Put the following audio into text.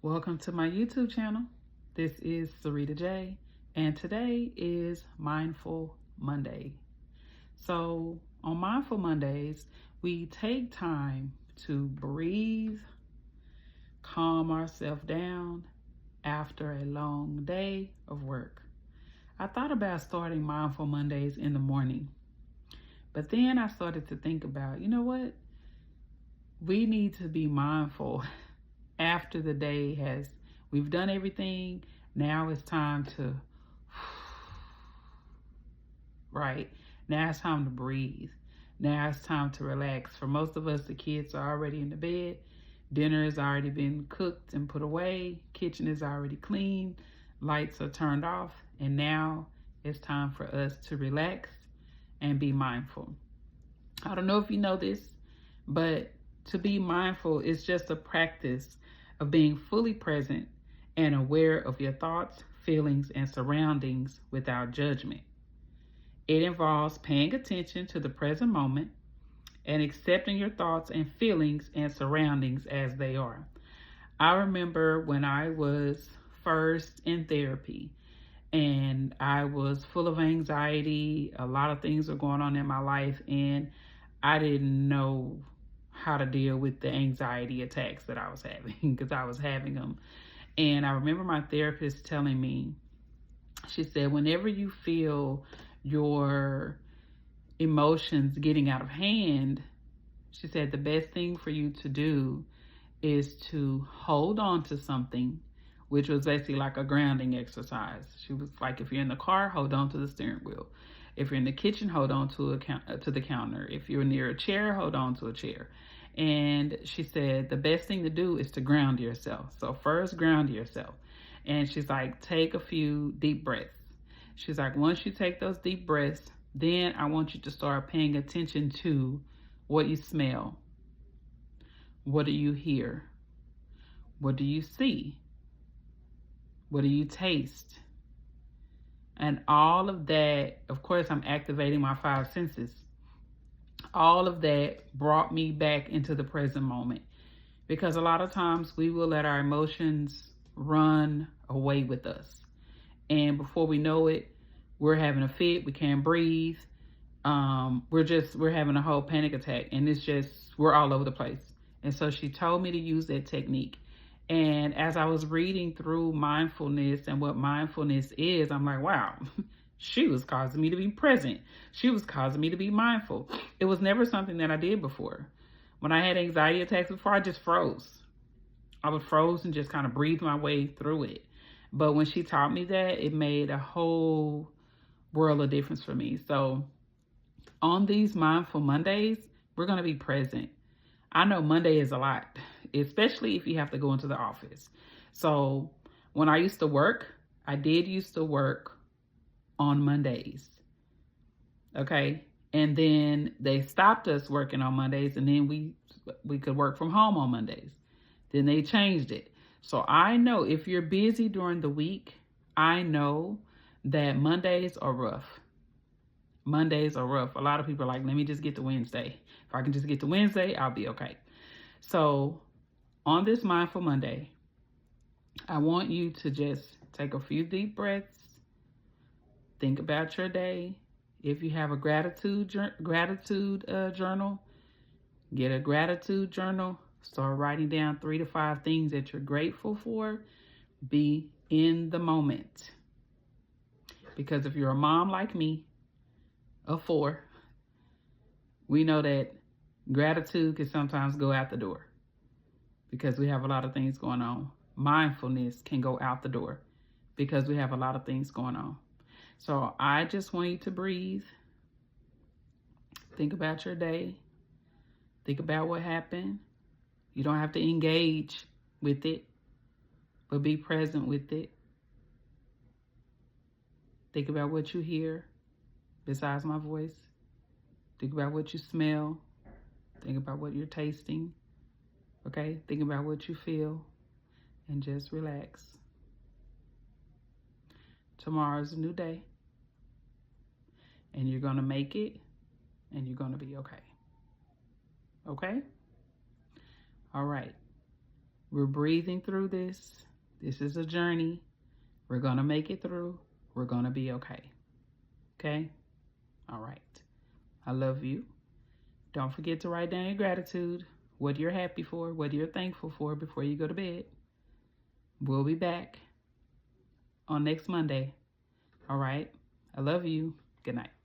Welcome to my YouTube channel. This is Sarita J, and today is Mindful Monday. So on Mindful Mondays, we take time to breathe, calm ourselves down after a long day of work. I thought about starting Mindful Mondays in the morning, but then I started to think about, you know what? We need to be mindful after the day we've done everything. Now it's time to, right? Now it's time to breathe. Now it's time to relax. For most of us, the kids are already in the bed. Dinner has already been cooked and put away. Kitchen is already clean. Lights are turned off. And now it's time for us to relax and be mindful. I don't know if you know this, but to be mindful is just a practice of being fully present and aware of your thoughts, feelings, and surroundings without judgment. It involves paying attention to the present moment and accepting your thoughts and feelings and surroundings as they are. I remember when I was first in therapy and I was full of anxiety. A lot of things were going on in my life, and I didn't know how to deal with the anxiety attacks that I was having because I was having them. And I remember my therapist telling me, she said, whenever you feel your emotions getting out of hand, she said the best thing for you to do is to hold on to something, which was basically like a grounding exercise. She was like, if you're in the car, hold on to the steering wheel. If you're in the kitchen, hold on to the counter. If you're near a chair, hold on to a chair. And she said the best thing to do is to ground yourself. So first, ground yourself. And she's like, take a few deep breaths. She's like, once you take those deep breaths, then I want you to start paying attention to what you smell. What do you hear? What do you see? What do you taste? And all of that, of course, I'm activating my 5 senses. All of that brought me back into the present moment, because a lot of times we will let our emotions run away with us. And before we know it, we're having a fit. We can't breathe. We're having a whole panic attack, and we're all over the place. And so she told me to use that technique. And as I was reading through mindfulness and what mindfulness is, I'm like, wow, she was causing me to be present. She was causing me to be mindful. It was never something that I did before. When I had anxiety attacks before, I just froze. I would froze and just kind of breathe my way through it. But when she taught me that, it made a whole world of difference for me. So on these Mindful Mondays, we're going to be present. I know Monday is a lot, especially if you have to go into the office. So when I used to work, I did used to work on Mondays. Okay. And then they stopped us working on Mondays, and then we could work from home on Mondays. Then they changed it. So I know if you're busy during the week, I know that Mondays are rough. Mondays are rough. A lot of people are like, let me just get to Wednesday. If I can just get to Wednesday, I'll be okay. So on this Mindful Monday, I want you to just take a few deep breaths. Think about your day. If you have a gratitude journal, get a gratitude journal. Start writing down 3 to 5 things that you're grateful for. Be in the moment. Because if you're a mom like me, of 4, we know that gratitude can sometimes go out the door because we have a lot of things going on. Mindfulness can go out the door because we have a lot of things going on. So I just want you to breathe. Think about your day. Think about what happened. You don't have to engage with it, but be present with it. Think about what you hear besides my voice. Think about what you smell. Think about what you're tasting. Okay? Think about what you feel, and just relax. Tomorrow's a new day, and you're going to make it, and you're going to be okay. Okay? All right. We're breathing through this. This is a journey. We're going to make it through. We're going to be okay. Okay? All right. I love you. Don't forget to write down your gratitude, what you're happy for, what you're thankful for before you go to bed. We'll be back on next Monday. All right? I love you. Good night.